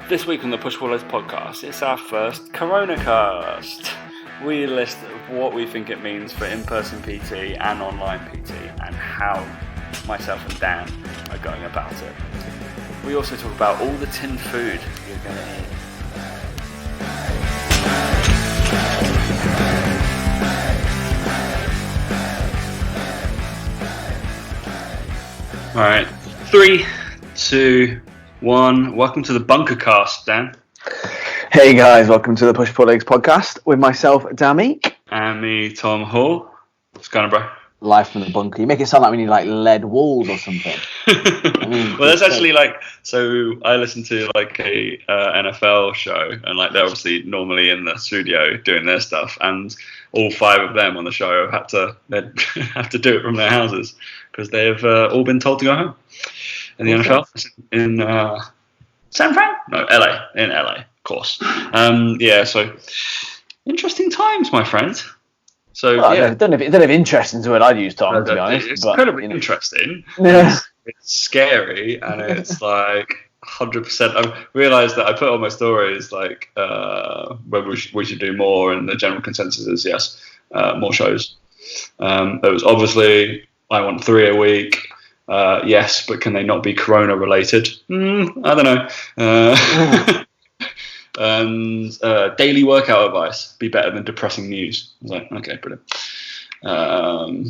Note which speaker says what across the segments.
Speaker 1: This week on the Push Pull Legs podcast, it's our first Coronacast. We list what we think it means for in-person PT and online PT and how myself and Dan are going about it. We also talk about all the tin food you're going to eat. Alright, 3, 2, 1. Welcome to the Bunkercast, Dan.
Speaker 2: Hey guys, welcome to the Push Pull Legs podcast with myself, Dami.
Speaker 1: And me, Tom Hall. What's going on, bro?
Speaker 2: Live from the bunker. You make it sound like we need like lead walls or something.
Speaker 1: Well, that's actually so I listen to like a NFL show, and like they're obviously normally in the studio doing their stuff, and all 5 of them on the show have have to do it from their houses because they have all been told to go home. In the NFL, in San Fran? No, LA. In LA, of course. So interesting times, my friend. So
Speaker 2: I don't know if interesting to what I'd use, Tom, to be honest.
Speaker 1: It's incredibly interesting.
Speaker 2: Yeah.
Speaker 1: It's scary, and it's like 100%. I realised that I put on my stories like whether we should do more, and the general consensus is yes, more shows. There was obviously I want 3 a week. Yes, but can they not be Corona related? I don't know. And daily workout advice be better than depressing news. I was like, okay, brilliant.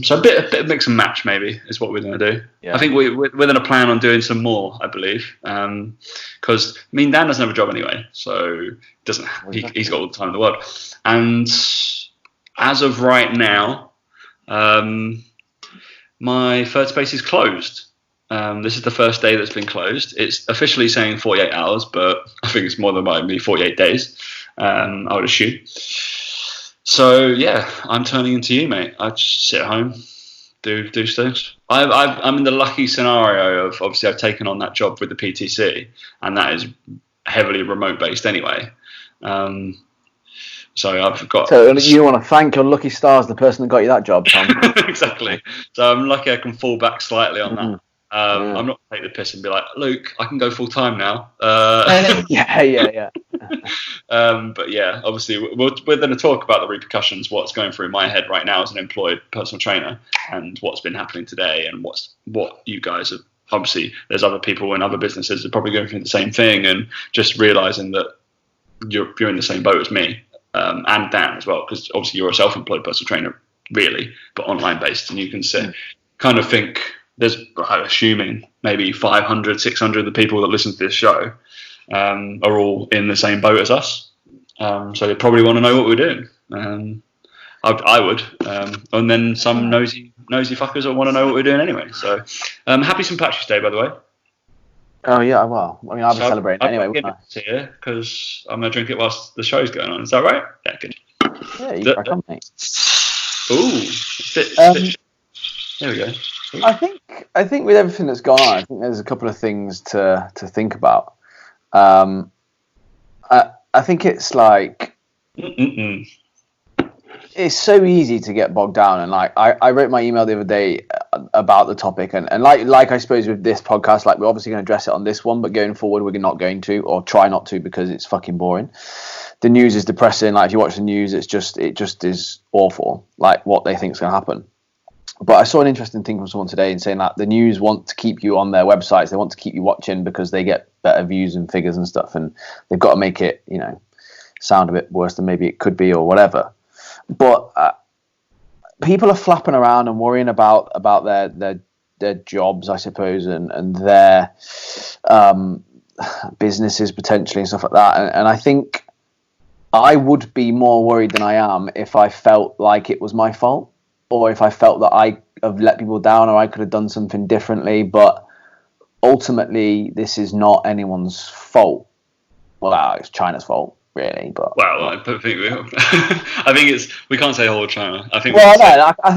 Speaker 1: So a bit of mix and match maybe is what we're going to do. Yeah. I think we're going to plan on doing some more, I believe, because Dan doesn't have a job anyway, so he's got all the time in the world. And as of right now, my third space is closed. This is the first day that's been closed. It's officially saying 48 hours, but I think it's more than likely 48 days, I would assume. So, yeah, I'm turning into you, mate. I just sit at home, do things. I'm in the lucky scenario of, obviously, I've taken on that job with the PTC, and that is heavily remote-based anyway. So I've got.
Speaker 2: So you want to thank your lucky stars, the person that got you that job, Tom.
Speaker 1: Exactly. So I'm lucky I can fall back slightly on that. I'm not going to take the piss and be like, Luke, I can go full time now.
Speaker 2: Yeah.
Speaker 1: But yeah, obviously we're going to talk about the repercussions, what's going through my head right now as an employed personal trainer, and what's been happening today, and what you guys have. Obviously, there's other people in other businesses that are probably going through the same thing, and just realizing that you're in the same boat as me. And Dan as well, because obviously you're a self-employed personal trainer, really, but online-based, and you can kind of think there's, I'm assuming, maybe 500, 600 of the people that listen to this show are all in the same boat as us, so they probably want to know what we're doing. I would, and then some nosy fuckers will want to know what we're doing anyway. So, happy St. Patrick's Day, by the way.
Speaker 2: Oh yeah, well, I mean, I'll be celebrating anyway.
Speaker 1: Here because I'm gonna drink it whilst the show's going on. Is that right? Yeah, good.
Speaker 2: Yeah, you crack on, mate.
Speaker 1: Ooh, there we go. Ooh.
Speaker 2: I think with everything that's gone on, I think there's a couple of things to think about. I think it's like it's so easy to get bogged down, and like I wrote my email the other day about the topic, and like I suppose with this podcast, like we're obviously going to address it on this one, but going forward we're not going to, or try not to, because it's fucking boring. The news is depressing. Like if you watch the news, it just is awful, like what they think is going to happen. But I saw an interesting thing from someone today in saying that the news want to keep you on their websites, they want to keep you watching because they get better views and figures and stuff, and they've got to make it, sound a bit worse than maybe it could be or whatever. But people are flapping around and worrying about their jobs, I suppose, and their businesses potentially and stuff like that. And I think I would be more worried than I am if I felt like it was my fault, or if I felt that I have let people down, or I could have done something differently. But ultimately, this is not anyone's fault. Well, it's China's fault. Really, but
Speaker 1: I think we can't say whole China. I think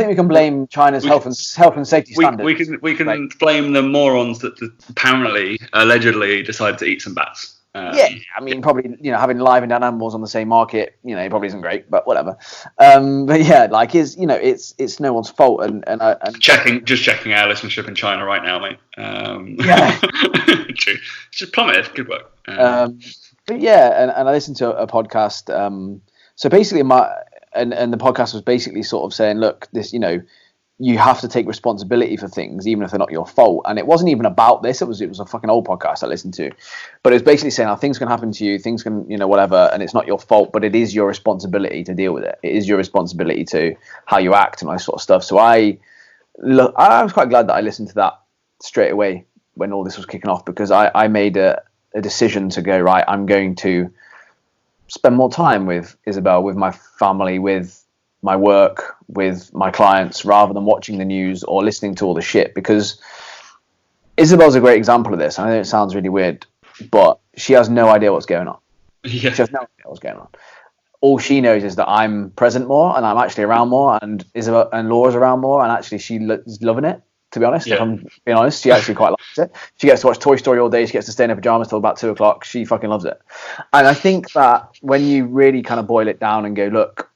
Speaker 2: we can blame China's health and safety standards.
Speaker 1: We can blame the morons that apparently allegedly decided to eat some bats.
Speaker 2: Yeah, I mean, probably, having live and dead animals on the same market, it probably isn't great, but whatever. But yeah, like, it's no one's fault, and
Speaker 1: just checking our listenership in China right now, mate.
Speaker 2: Yeah.
Speaker 1: True. It's just plummeted. Good work.
Speaker 2: But yeah, and I listened to a podcast. So basically, and the podcast was basically sort of saying, look, this, you have to take responsibility for things, even if they're not your fault. And it wasn't even about this. It was a fucking old podcast I listened to, but it was basically saying, things can happen to you, things can, whatever, and it's not your fault, but it is your responsibility to deal with it. It is your responsibility to how you act and all that sort of stuff. So I was quite glad that I listened to that straight away when all this was kicking off, because I made a decision to go, right, I'm going to spend more time with Isabel, with my family, with my work, with my clients, rather than watching the news or listening to all the shit. Because Isabel's a great example of this. I know it sounds really weird, but she has no idea what's going on.
Speaker 1: Yeah.
Speaker 2: She has no idea what's going on. All she knows is that I'm present more, and I'm actually around more, and Isabel and Laura's around more, and actually she's loving it. To be honest, if I'm being honest, she actually quite likes it. She gets to watch Toy Story all day. She gets to stay in her pajamas till about 2:00. She fucking loves it. And I think that when you really kind of boil it down and go, look,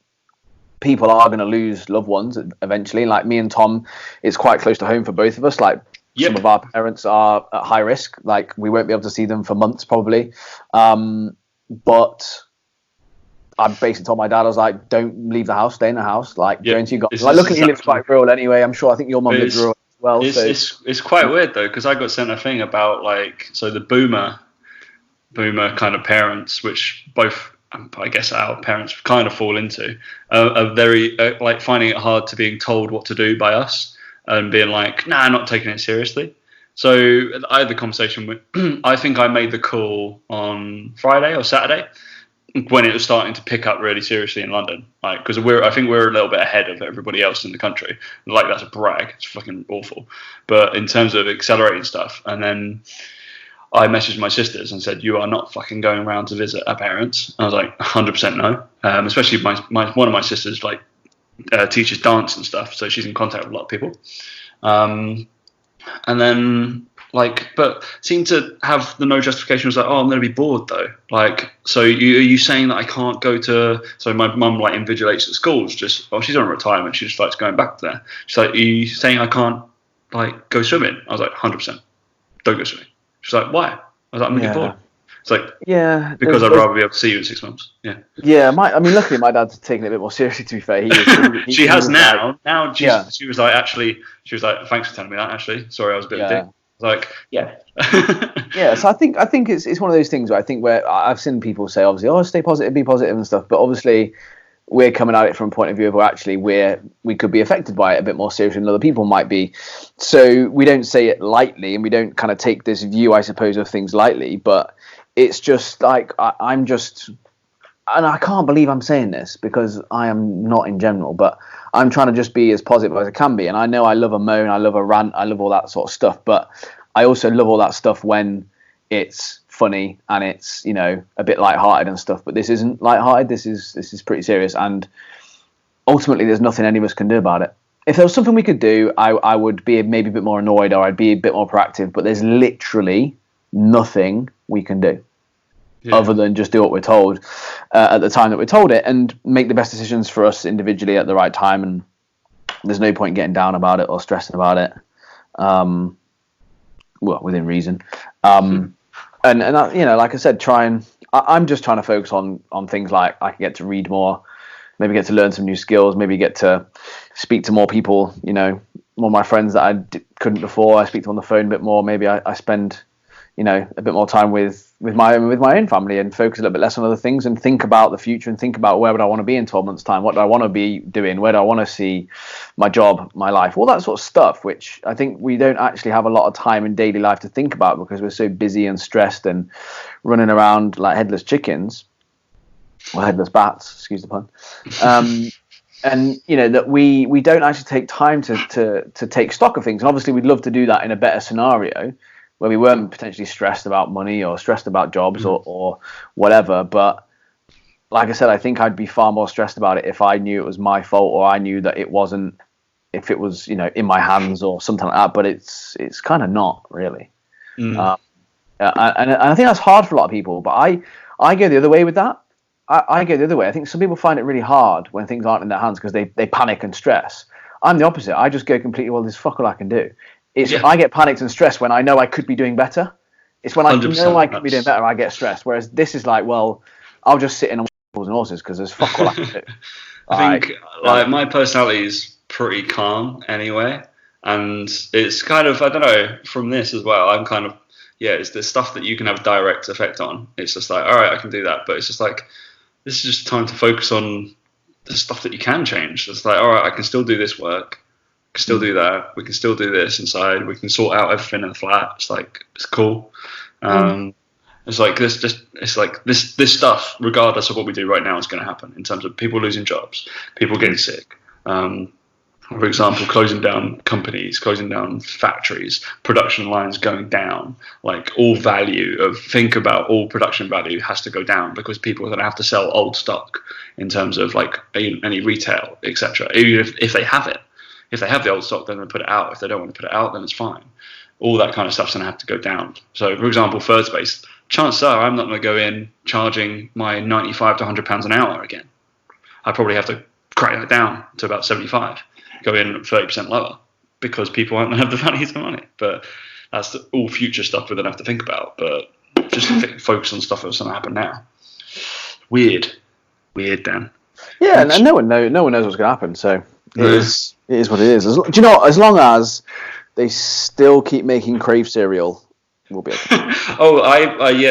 Speaker 2: people are going to lose loved ones eventually. Like me and Tom, it's quite close to home for both of us. Like some of our parents are at high risk. Like we won't be able to see them for months probably. But I basically told my dad, I was like, don't leave the house, stay in the house. Like, go into your garden. Like, look, he lives quite rural anyway. I'm sure. I think your mum lives rural as well.
Speaker 1: It's quite weird though, because I got sent a thing about the boomer kind of parents, which both, I guess, our parents kind of fall into, are very like finding it hard to being told what to do by us and being like, nah, not taking it seriously. So I had the conversation with, I think I made the call on Friday or Saturday when it was starting to pick up really seriously in London. Like, because I think we're a little bit ahead of everybody else in the country. Like, that's a brag. It's fucking awful. But in terms of accelerating stuff, and then I messaged my sisters and said, you are not fucking going around to visit our parents. I was like, 100% no. Especially one of my sisters teaches dance and stuff, so she's in contact with a lot of people. And then but seemed to have the no justification. Was like, oh, I'm going to be bored though. Like, so are you saying that I can't go to? So my mum invigilates at schools. She's on retirement. She just likes going back there. She's like, are you saying I can't go swimming? I was like, 100%, don't go swimming. She's like, why? I was like, I'm going to get bored. It's like, because I'd rather be able to see you in 6 months. Yeah.
Speaker 2: Yeah. Luckily my dad's taking it a bit more seriously, to be fair.
Speaker 1: She has now. Now she was like, thanks for telling me that, actually. Sorry, I was a bit of a dick. Like, yeah.
Speaker 2: Yeah, so I think it's one of those things where I've seen people say, obviously, oh, stay positive, be positive and stuff, but obviously we're coming at it from a point of view of where actually we could be affected by it a bit more seriously than other people might be. So we don't say it lightly, and we don't kind of take this view, I suppose, of things lightly, but it's just like I'm just, and I can't believe I'm saying this because I am not in general, but I'm trying to just be as positive as I can be. And I know I love a moan, I love a rant, I love all that sort of stuff, but I also love all that stuff when it's funny and it's, a bit lighthearted and stuff. But this isn't lighthearted. This is pretty serious. And ultimately, there's nothing any of us can do about it. If there was something we could do, I would be maybe a bit more annoyed, or I'd be a bit more proactive. But there's literally nothing we can do. Yeah. Other than just do what we're told at the time that we're told it, and make the best decisions for us individually at the right time. And there's no point getting down about it or stressing about it. Well, within reason. And like I said, I'm just trying to focus on things like I can get to read more, maybe get to learn some new skills, maybe get to speak to more people. More of my friends that I couldn't before. I speak to them on the phone a bit more. Maybe I spend a bit more time with my own family and focus a little bit less on other things, and think about the future and think about where would I want to be in 12 months time? What do I want to be doing? Where do I want to see my job, my life, all that sort of stuff, which I think we don't actually have a lot of time in daily life to think about because we're so busy and stressed and running around like headless chickens, or headless bats, excuse the pun. And that we don't actually take time to take stock of things. And obviously we'd love to do that in a better scenario, where we weren't potentially stressed about money or stressed about jobs or whatever. But like I said, I think I'd be far more stressed about it if I knew it was my fault, or I knew that it wasn't, if it was, in my hands or something like that. But it's kind of not really. And I think that's hard for a lot of people. But I go the other way with that. I go the other way. I think some people find it really hard when things aren't in their hands because they panic and stress. I'm the opposite. I just go completely, well, there's fuck all I can do. I get panicked and stressed when I know I could be doing better. It's when I know I could be doing better, I get stressed. Whereas this is like, well, I'll just sit in on and horses because there's fuck all I can do.
Speaker 1: I think my personality is pretty calm anyway, and it's kind of, I don't know, from this as well, I'm kind of, it's the stuff that you can have direct effect on. It's just like, all right, I can do that, but it's just like, this is just time to focus on the stuff that you can change. It's like, all right, I can still do this work, I can still do that, we can still do this inside, we can sort out everything in the flat. It's like, it's cool. It's like this stuff, regardless of what we do right now, is going to happen in terms of people losing jobs, people getting sick. For example, closing down companies, closing down factories, production lines going down. Like all production value has to go down because people are going to have to sell old stock in terms of like any retail, etc. Even if they have it, if they have the old stock, then they put it out. If they don't want to put it out, then it's fine. All that kind of stuff's going to have to go down. So, for example, third space, chances are I'm not going to go in charging my £95 to £100 an hour again. I probably have to crack that down to about 75, go in 30% lower because people aren't going to have the value of the money. But that's all future stuff we're going to have to think about. But just focus on stuff that's going to happen now. Weird, Dan.
Speaker 2: Yeah, and no one knows what's going to happen. So it is what it is. Do you know what? As long as they still keep making Crave cereal, we'll be okay.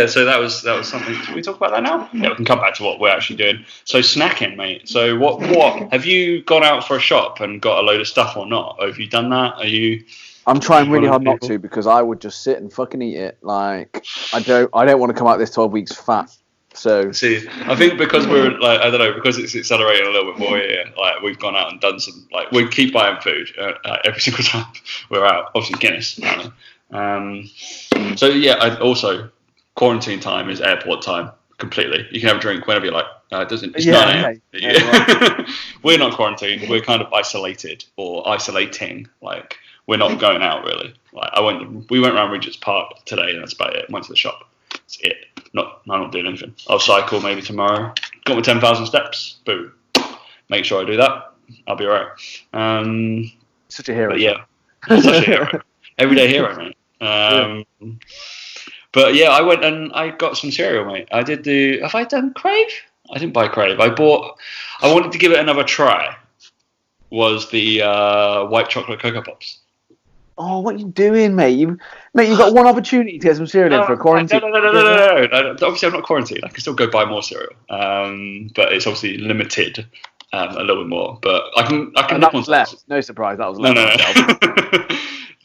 Speaker 1: So that was something. Should we talk about that now? Yeah, we can come back to what we're actually doing. So snacking, mate. So what have you gone out for a shop and got a load of stuff or not? Or have you done that?
Speaker 2: I'm trying really hard not to because I would just sit and fucking eat it. Like I don't want to come out this 12 weeks fat. So
Speaker 1: see, I think because we're like, I don't know, because it's accelerating a little bit more here. Like we've gone out and done some, like we keep buying food every single time we're out. Obviously Guinness. So yeah, also quarantine time is airport time completely. You can have a drink whenever you like. It's 9 a.m. Yeah. We're not quarantined. We're kind of isolated or isolating. Like we're not going out really. Like we went around Regent's Park today and that's about it. Went to the shop. That's it. I'm not doing anything. I'll cycle maybe tomorrow. Got my 10,000 steps. Boom. Make sure I do that. I'll be alright.
Speaker 2: Such a hero.
Speaker 1: But yeah, such a hero. Everyday hero, mate. But yeah, I went and I got some cereal, mate. Have I done Crave? I didn't buy Crave. I wanted to give it another try. Was the white chocolate Cocoa Pops.
Speaker 2: Oh, what are you doing, mate? You've got one opportunity to get some cereal in for a quarantine.
Speaker 1: No. Obviously, I'm not quarantined. I can still go buy more cereal. But it's obviously limited a little bit more. But I can
Speaker 2: that was less. No surprise, that was less.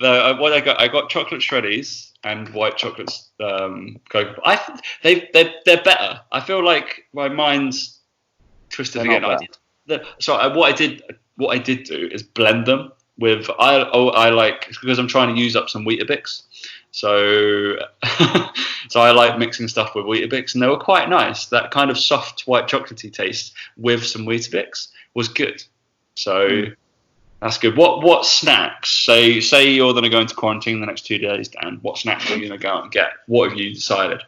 Speaker 1: No. What I got chocolate shreddies and white chocolate Cocoa Pops. They're better. I feel like my mind's twisted again. What I did do is blend them. I like, because I'm trying to use up some Weetabix, so I like mixing stuff with Weetabix, and they were quite nice. That kind of soft white chocolatey taste with some Weetabix was good. So that's good. What snacks? Say you're going to go into quarantine the next 2 days, Dan. What snacks are you going to go out and get? What have you decided?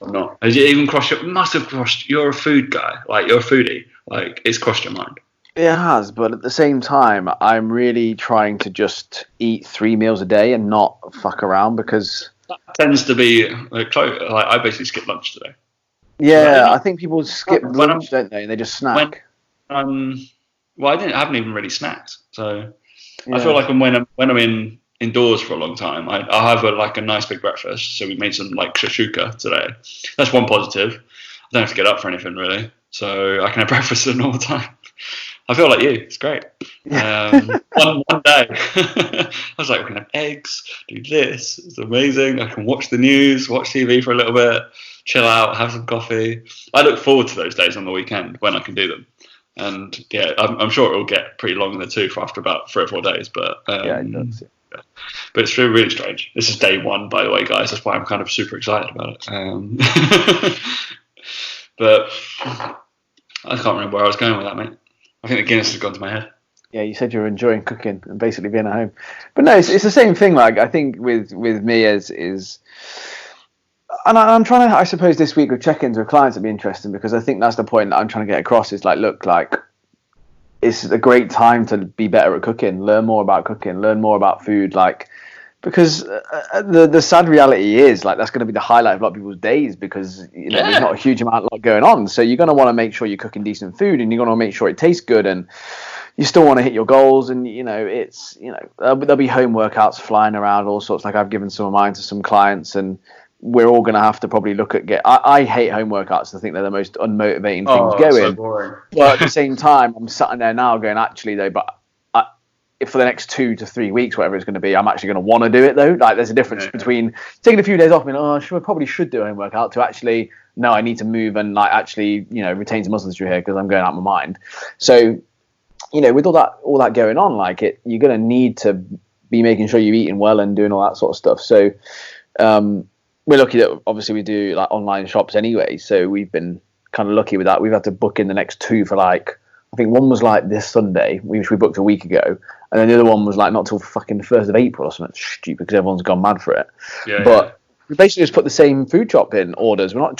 Speaker 1: Or not? Has it even crossed must have crossed? You're a food guy, like you're a foodie. Like it's crossed your mind.
Speaker 2: It has, but at the same time, I'm really trying to just eat 3 meals a day and not fuck around because
Speaker 1: that tends to be like I basically skipped lunch today.
Speaker 2: Yeah, I think people skip lunch, don't they? And they just snack.
Speaker 1: I haven't even really snacked, so yeah. I feel like when I'm indoors for a long time, I'll have a nice big breakfast. So we made some like shakshuka today. That's one positive. I don't have to get up for anything really, so I can have breakfast at a normal time. I feel like you. It's great. One day, I was like, we can have eggs, do this. It's amazing. I can watch the news, watch TV for a little bit, chill out, have some coffee. I look forward to those days on the weekend when I can do them. And yeah, I'm sure it will get pretty long in the tooth after about 3 or 4 days. But
Speaker 2: yeah, it does.
Speaker 1: Yeah. But it's really, really strange. This is day 1, by the way, guys. That's why I'm kind of super excited about it. But I can't remember where I was going with that, mate. I think the Guinness has gone to my head.
Speaker 2: Yeah, you said you're enjoying cooking and basically being at home, but no, it's the same thing. Like I think with me is, and I'm trying to. I suppose this week with check-ins with clients would be interesting because I think that's the point that I'm trying to get across. Is like, look, like it's a great time to be better at cooking, learn more about cooking, learn more about food, like because the sad reality is like that's going to be the highlight of a lot of people's days because there's not a huge amount going on. So you're going to want to make sure you're cooking decent food and you're going to make sure it tastes good and you still want to hit your goals. And it's there'll be home workouts flying around, all sorts. Like I've given some of mine to some clients and we're all going to have to probably look at I hate home workouts. I think they're the most unmotivating things going.
Speaker 1: So boring.
Speaker 2: But at the same time, I'm sat in there now going, actually, though, but if for the next 2 to 3 weeks, whatever it's going to be, I'm actually going to want to do it, though. Like, there's a difference between taking a few days off and being, I probably should do a home workout to actually, no, I need to move and, like, actually, retain some muscles through here because I'm going out of my mind. So, with all that going on, like, you're going to need to be making sure you're eating well and doing all that sort of stuff. So, we're lucky that obviously we do like online shops anyway, so we've been kind of lucky with that. We've had to book in the next 2 for like, I think one was like this Sunday, which we booked a week ago, and then the other one was like not till fucking the 1st of April or something stupid because everyone's gone mad for it. But we basically just put the same food shop in orders. We're not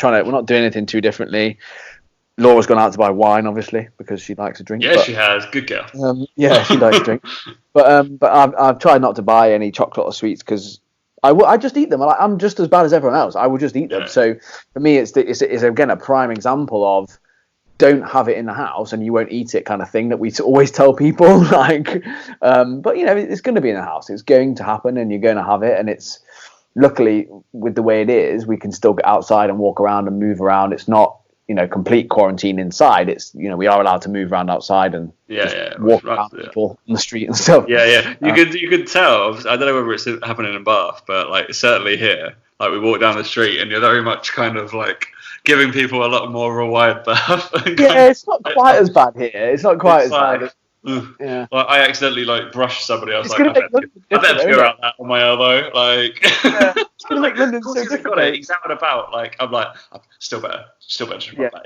Speaker 2: doing anything too differently. Laura's gone out to buy wine, obviously, because she likes to drink.
Speaker 1: Yeah, she has. Good girl.
Speaker 2: Yeah, she likes to drink. But I've tried not to buy any chocolate or sweets because I just eat them. I'm just as bad as everyone else. I will just eat them. Yeah. So for me, it's again a prime example of don't have it in the house and you won't eat it kind of thing that we always tell people. Like, but it's going to be in the house. It's going to happen, and you're going to have it. And it's luckily with the way it is, we can still get outside and walk around and move around. It's not complete quarantine inside. It's we are allowed to move around outside and walk around people on the street and stuff.
Speaker 1: You could tell. I don't know whether it's happening in Bath, but like certainly here, like we walk down the street and you're very much kind of like giving people a lot more of a wide berth.
Speaker 2: It's not quite as bad here. It's not quite as bad.
Speaker 1: Yeah. Like I accidentally brushed somebody. I was I better figure out that on my elbow. Like,
Speaker 2: it's gonna make London so different.
Speaker 1: Got it. He's out and about. Like I'm like, still better. Still better.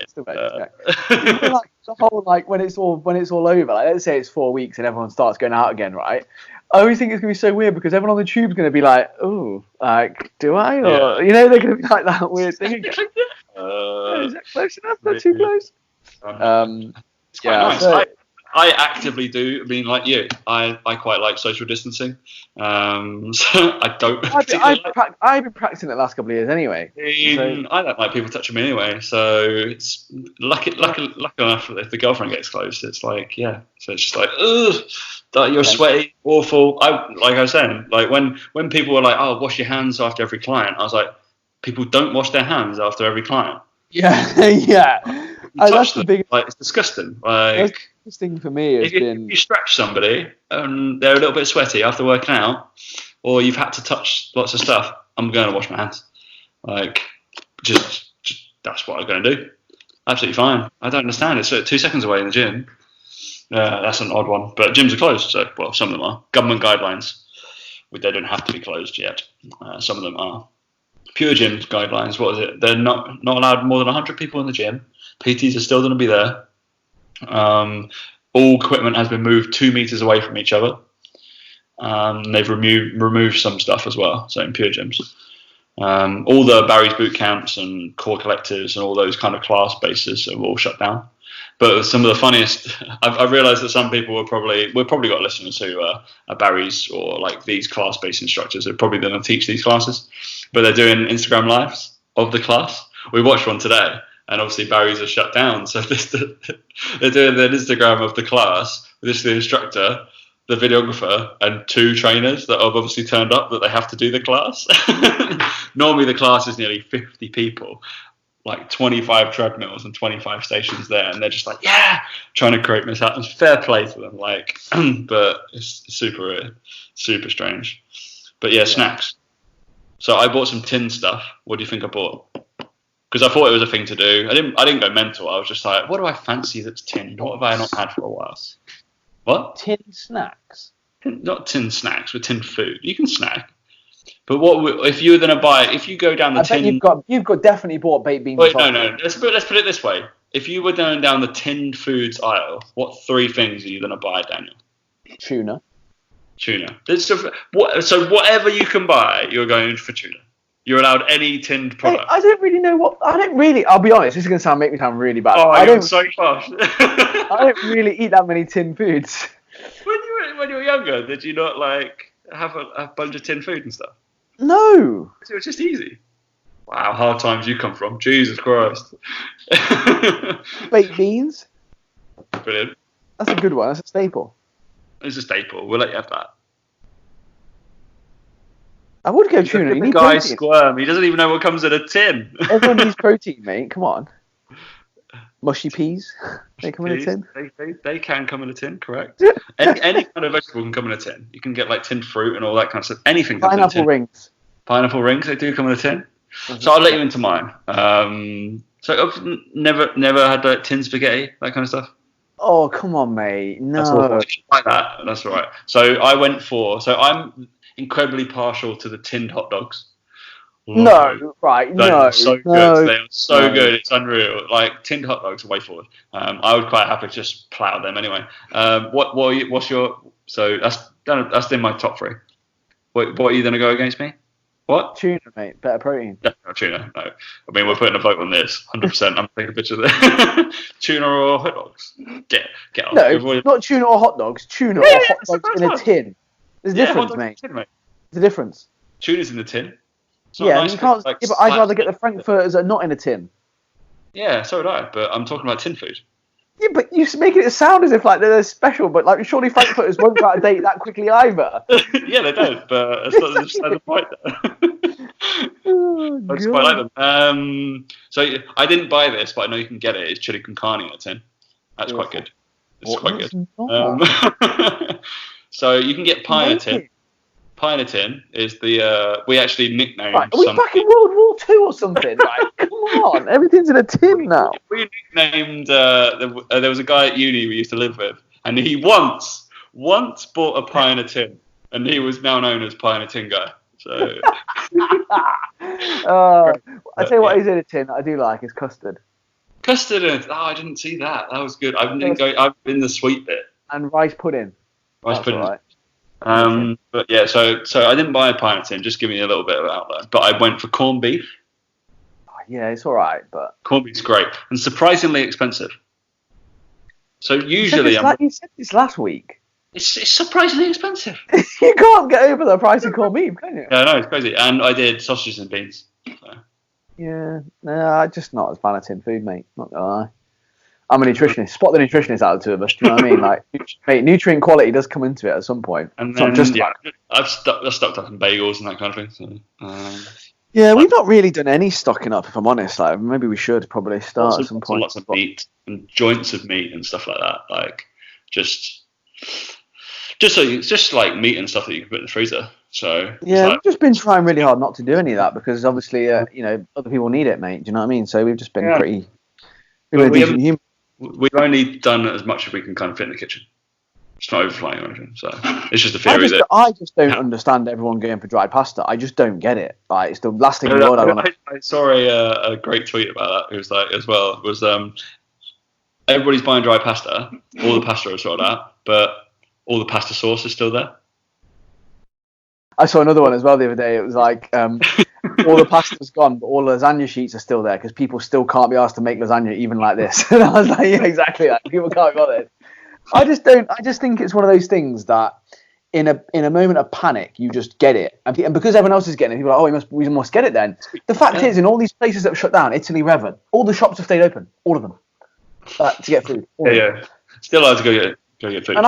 Speaker 2: Still better. Like the whole when it's all over. Like let's say it's 4 weeks and everyone starts going out again, right? I always think it's gonna be so weird because everyone on the tube's gonna be like, "Oh, like, do I?" Or they're gonna be like that weird thing again. Is that close enough? Not too close.
Speaker 1: It's quite nice. So, I actively do. I mean, like you, I quite like social distancing. So I don't.
Speaker 2: I've been practicing it the last couple of years anyway.
Speaker 1: I don't like people touching me anyway. So it's lucky enough that if the girlfriend gets close, it's like So it's just like, ugh, you're sweaty, awful. Like I was saying, like when people were like, oh, wash your hands after every client, I was like, people don't wash their hands after every client.
Speaker 2: Yeah. That's the big.
Speaker 1: Like it's disgusting. Like.
Speaker 2: Thing for me has been
Speaker 1: if you stretch somebody and they're a little bit sweaty after working out, or you've had to touch lots of stuff, I'm going to wash my hands. Like, just that's what I'm going to do. Absolutely fine. I don't understand. It's 2 seconds away in the gym. That's an odd one, but gyms are closed. So, well, some of them are government guidelines. They don't have to be closed yet. Some of them are pure gym guidelines. What is it? They're not allowed more than 100 people in the gym. PTs are still going to be there. All equipment has been moved 2 meters away from each other. They've removed some stuff as well, so in pure gyms. All the Barry's boot camps and core collectives and all those kind of class bases are all shut down. But some of the funniest, I've realised that some people we've probably got listeners who are Barry's or like these class-based instructors who are probably going to teach these classes, but they're doing Instagram lives of the class. We watched one today. And obviously Barry's are shut down, so they're doing an Instagram of the class. This is the instructor, the videographer, and 2 trainers that have obviously turned up that they have to do the class. Normally the class is nearly 50 people, like 25 treadmills and 25 stations there, and they're just like, trying to create mishaps. And fair play to them, like, but it's super strange. But snacks. So I bought some tin stuff. What do you think I bought? Because I thought it was a thing to do. I didn't go mental. I was just like, what do I fancy that's tinned? What have I not had for a while? What?
Speaker 2: Tin snacks?
Speaker 1: Not tin snacks, but tin food. You can snack. But what if you were going to buy? If you go down the tin,
Speaker 2: you've got definitely bought baked beans.
Speaker 1: Wait, no. Let's put it this way. If you were going down the tinned foods aisle, what 3 things are you going to buy, Daniel?
Speaker 2: Tuna.
Speaker 1: Tuna. So whatever you can buy, you're going for tuna. You're allowed any tinned product.
Speaker 2: I don't really know what. I'll be honest. This is going to make me sound really bad.
Speaker 1: Oh, you're so posh.
Speaker 2: I don't really eat that many tinned foods.
Speaker 1: When you were younger, did you not like have a bunch of tinned food and stuff?
Speaker 2: No.
Speaker 1: It was just easy. Wow, hard times you come from. Jesus Christ.
Speaker 2: Baked beans.
Speaker 1: Brilliant.
Speaker 2: That's a good one. That's a staple.
Speaker 1: It's a staple. We'll let you have that.
Speaker 2: I would go tuna. You need
Speaker 1: guy
Speaker 2: protein.
Speaker 1: squirm. He doesn't even know what comes in a tin.
Speaker 2: Everyone needs protein, mate. Come on. Mushy peas. They come in a tin.
Speaker 1: They can come in a tin, correct? any kind of vegetable can come in a tin. You can get like tinned fruit and all that kind of stuff. Anything comes in a tin.
Speaker 2: Pineapple rings.
Speaker 1: Pineapple rings, they do come in a tin. So I'll let you into mine. So I've never had like tin spaghetti, that kind of stuff.
Speaker 2: Oh, come on, mate. No.
Speaker 1: Like that. That's all right. So I'm incredibly partial to the tinned hot dogs.
Speaker 2: No, right,
Speaker 1: They
Speaker 2: no.
Speaker 1: are so good. They are so good. It's unreal. Like tinned hot dogs are way forward. I would quite happily just plow them anyway. What's your? So that's in my top 3. What are you going to go against me? What?
Speaker 2: Tuna, mate. Better protein.
Speaker 1: No, tuna. No. I mean, we're putting a vote on this. 100%. I'm taking a picture of this. Tuna or hot dogs? Get off.
Speaker 2: No, not tuna or hot dogs. Tuna or hot dogs in a tin. There's a difference, mate.
Speaker 1: Tin, mate.
Speaker 2: There's a difference.
Speaker 1: Tuna's in the tin.
Speaker 2: Yeah, nice, you can't. But I'd rather get the frankfurters that are not in a tin.
Speaker 1: Yeah, so would I. But I'm talking about tin food.
Speaker 2: Yeah, but you're making it sound as if like they're special. But like, surely frankfurters won't go out of date that quickly either.
Speaker 1: Yeah, they don't. But that's not just the point. I just quite like them. So I didn't buy this, but I know you can get it. It's chili con carne in a tin. That's quite good. It's quite good. So you can get pie in a tin. Pie in a tin is the we actually nicknamed.
Speaker 2: Right, are we back in World War II or something? Like, come on, everything's in a tin now.
Speaker 1: We nicknamed. There was a guy at uni we used to live with, and he once bought a pie in a tin, and he was now known as Pie in a Tin guy. So.
Speaker 2: I tell you what is in a tin that I do like is custard.
Speaker 1: Custard and I didn't see that. That was good. I've been the sweet bit.
Speaker 2: And rice pudding.
Speaker 1: Rice pudding. Right. But yeah, so I didn't buy a pie in a tin. Just give me a little bit of outline. But I went for corned beef.
Speaker 2: Yeah, it's all right, but
Speaker 1: corned beef's great and surprisingly expensive. So usually,
Speaker 2: you said this last week.
Speaker 1: It's surprisingly expensive.
Speaker 2: You can't get over the price of corned beef, can you?
Speaker 1: Yeah, no, it's crazy. And I did sausages and beans. So.
Speaker 2: Yeah, no, just not as fan of tin food, mate. Not gonna lie. I'm a nutritionist. Spot the nutritionist out of the two of us. Do you know what I mean? Like, mate, nutrient quality does come into it at some point.
Speaker 1: And then, I've stocked up on bagels and that kind of thing. So,
Speaker 2: yeah, we've not really done any stocking up, if I'm honest. Like, maybe we should probably start at some point.
Speaker 1: Lots of meat and joints of meat and stuff like that. Like, just like meat and stuff that you can put in the freezer. So
Speaker 2: yeah, we've just been trying really hard not to do any of that because obviously, other people need it, mate. Do you know what I mean? So we've just been pretty.
Speaker 1: We've only done as much as we can kind of fit in the kitchen. It's not overflowing or anything. So it's just a theory.
Speaker 2: I just don't understand everyone going for dry pasta. I just don't get it. Like, it's the last thing in the world
Speaker 1: I saw a great tweet about that. It was like as well. It was everybody's buying dry pasta. All the pasta is sold out, but all the pasta sauce is still there.
Speaker 2: I saw another one as well the other day. It was like all the pasta's gone, but all the lasagna sheets are still there because people still can't be asked to make lasagna even like this. And I was like, yeah, exactly that. People can't be bothered. I just think it's one of those things that in a moment of panic, you just get it. And because everyone else is getting it, people are like, we must get it then. The fact is, in all these places that have shut down, Italy, Revan, all the shops have stayed open. All of them. To get food.
Speaker 1: Yeah. Still allowed to go get food.
Speaker 2: And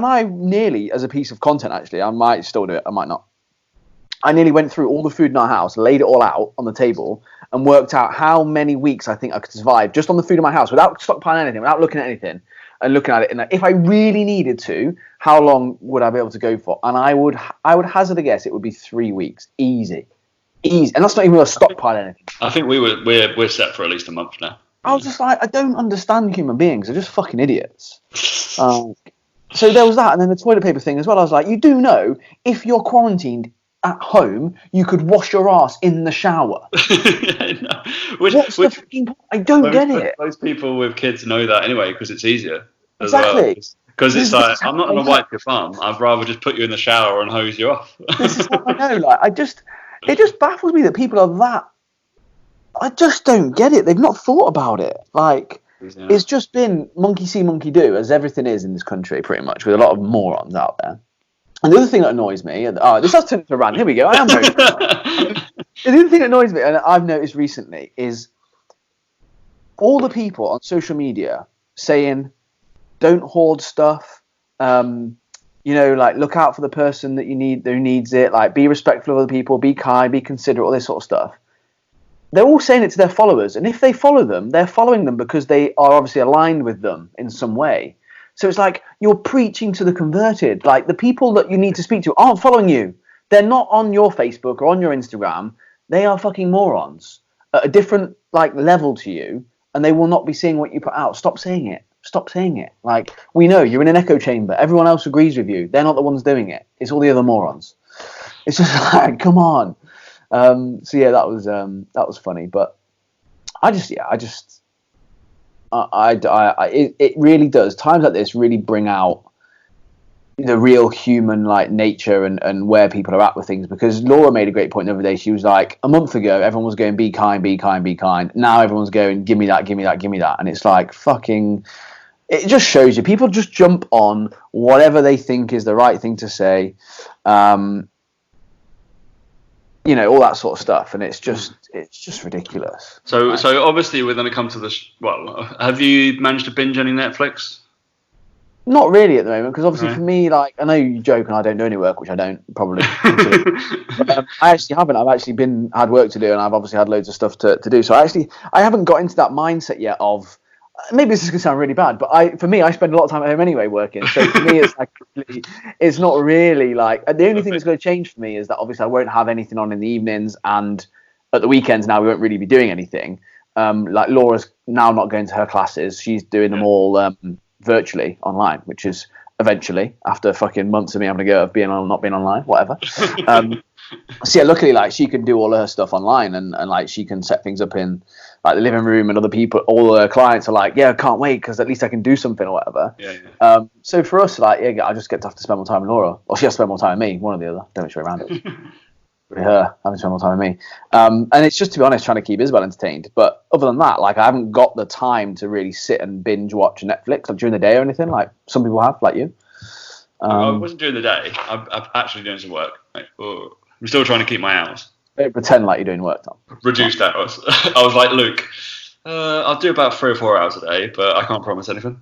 Speaker 2: I nearly, as a piece of content, actually, I might still do it, I might not. I nearly went through all the food in our house, laid it all out on the table, and worked out how many weeks I think I could survive just on the food in my house without stockpiling anything, without looking at anything, and looking at it. And if I really needed to, how long would I be able to go for? And I would hazard a guess it would be 3 weeks, easy, and that's not even a stockpile anything.
Speaker 1: I think we're set for at least a month now.
Speaker 2: I was just like, I don't understand human beings. They're just fucking idiots. So there was that, and then the toilet paper thing as well. I was like, you do know if you're quarantined at home, you could wash your ass in the shower.
Speaker 1: Yeah, no.
Speaker 2: I don't get it.
Speaker 1: Most people with kids know that anyway because it's easier. as well.
Speaker 2: Exactly.
Speaker 1: Because it's
Speaker 2: This
Speaker 1: like,
Speaker 2: is how
Speaker 1: I'm not
Speaker 2: I
Speaker 1: going to
Speaker 2: know.
Speaker 1: wipe your bum. I'd rather just put you in the shower and hose you off.
Speaker 2: This is how I know. Like, it just baffles me that people are that. I just don't get it. They've not thought about it. Like, it's just been monkey see, monkey do, as everything is in this country, pretty much, with a lot of morons out there. And the other thing that annoys me, this has turned into a rant. Here we go. I am very. The other thing that annoys me, and I've noticed recently, is all the people on social media saying, "Don't hoard stuff." Like, look out for the person that you need who needs it. Like, be respectful of other people, be kind, be considerate, all this sort of stuff. They're all saying it to their followers, and if they follow them, they're following them because they are obviously aligned with them in some way. So it's like you're preaching to the converted. Like, the people that you need to speak to aren't following you. They're not on your Facebook or on your Instagram. They are fucking morons at a different level to you, and they will not be seeing what you put out. Stop saying it. Stop saying it. Like, we know you're in an echo chamber. Everyone else agrees with you. They're not the ones doing it. It's all the other morons. It's just like, come on. So yeah, that was funny. But it really does. Times like this really bring out the real human nature and where people are at with things. Because Laura made a great point the other day. She was like, a month ago, everyone was going, be kind, be kind, be kind. Now everyone's going, give me that, give me that, give me that. And it's like, fucking, it just shows you. People just jump on whatever they think is the right thing to say. All that sort of stuff, and it's just ridiculous.
Speaker 1: So obviously we're going to come to this. Well, have you managed to binge any Netflix?
Speaker 2: Not really at the moment, because obviously for me, I know you joke and I don't do any work, which I don't probably. But, I actually haven't. I've actually had work to do, and I've obviously had loads of stuff to do. So I haven't got into that mindset yet of. Maybe this is going to sound really bad, but for me, I spend a lot of time at home anyway working. So for me, it's not really the only thing that's going to change for me is that obviously I won't have anything on in the evenings, and at the weekends now we won't really be doing anything. Laura's now not going to her classes; she's doing them all virtually online, which is eventually after fucking months of me having to go of not being online, whatever. So yeah, luckily she can do all her stuff online, and she can set things up in the living room, and other people, all her clients are like, yeah, I can't wait because at least I can do something or whatever. So for us, I just get to have to spend more time with Laura, or she has to spend more time with me, one or the other. Don't show around it. With her having to spend more time with me, and it's just, to be honest, trying to keep Isabel entertained. But other than that, I haven't got the time to really sit and binge watch Netflix during the day or anything like some people have, like you.
Speaker 1: I wasn't during the day. I'm actually doing some work. I'm still trying to keep my hours.
Speaker 2: Don't pretend like you're doing work, Tom.
Speaker 1: Reduced hours. I was like, Luke, I'll do about 3 or 4 hours a day, but I can't promise anything.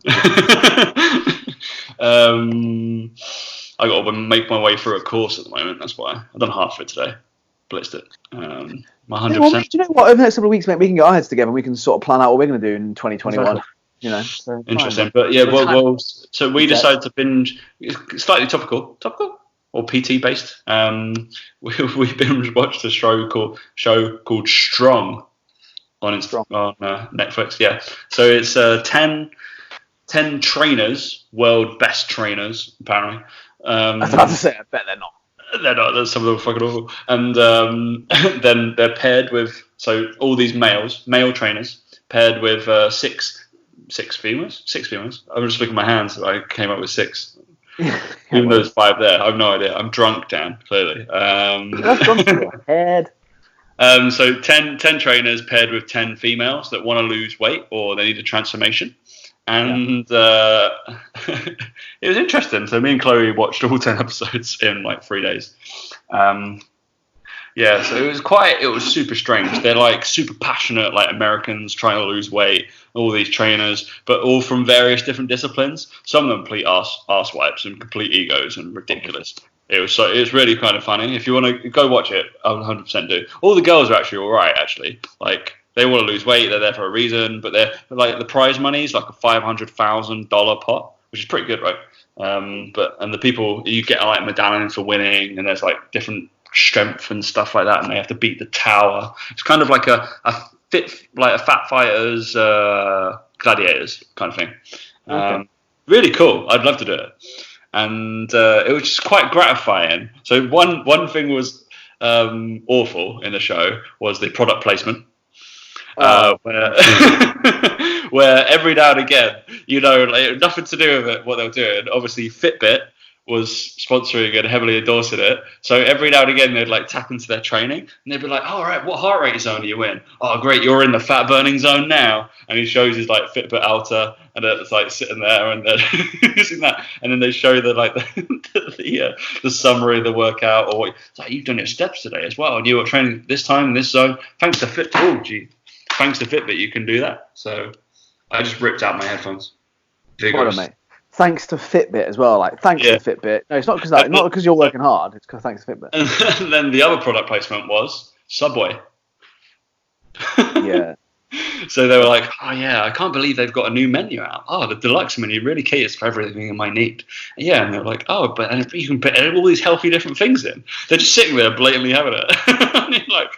Speaker 1: I got to make my way through a course at the moment. That's why I've done half of it today. Blitzed it. My 100%.
Speaker 2: Well, do you know what? Over the next couple of weeks, mate, we can get our heads together and we can sort of plan out what we're going to do in 2021. Exactly. So
Speaker 1: interesting. Fine. But yeah, so we decided to binge. Slightly topical or PT based. We binge watched a show called Strong on Netflix. Yeah. So it's 10 trainers, world best trainers, apparently.
Speaker 2: I was about to say, I bet they're not.
Speaker 1: They're not. Some of them are fucking awful. And then they're paired with all these male trainers paired with six females. I'm just looking at my hands. So I came up with 6. Even though there's 5 there, I have no idea. I'm drunk, Dan. Clearly.
Speaker 2: That's gone through your head.
Speaker 1: So 10 trainers paired with 10 females that want to lose weight or they need a transformation. And it was interesting. So me and Chloe watched all 10 episodes in 3 days. So it was super strange. They're super passionate, Americans trying to lose weight, all these trainers, but all from various different disciplines. Some of them complete arse wipes and complete egos and ridiculous. It was really kind of funny. If you want to go watch it, I would 100% do. All the girls are actually all right, actually. They want to lose weight. They're there for a reason, but they're the prize money is a $500,000 pot, which is pretty good, right? And the people, you get medallions for winning, and there's different strength and stuff like that, and they have to beat the tower. It's kind of like a fat fighters, gladiators kind of thing. Okay. Really cool. I'd love to do it, and it was just quite gratifying. So one thing was awful in the show was the product placement. where, where every now and again, like, nothing to do with it, what they were doing. Obviously, Fitbit was sponsoring and heavily endorsing it. So every now and again, they'd like tap into their training and they'd be like, "Oh, all right, what heart rate zone are you in? Oh, great, you're in the fat burning zone now." And he shows his like Fitbit Alta, and it's like sitting there and then using that, and then they show the summary of the workout, or it's like, "You've done your steps today as well, and you were training this time in this zone. Thanks to Fitbit, you can do that." So I just ripped out my headphones.
Speaker 2: Vigorous. Mate. Thanks to Fitbit as well. Like, thanks to Fitbit. No, it's not because you're working hard. It's because thanks to Fitbit.
Speaker 1: And then the other product placement was Subway.
Speaker 2: Yeah.
Speaker 1: So they were like, "Oh yeah, I can't believe they've got a new menu out. Oh, the deluxe menu really caters for everything I might need." Yeah, and they're like, "Oh, but you can put all these healthy different things in." They're just sitting there blatantly having it. And you're like,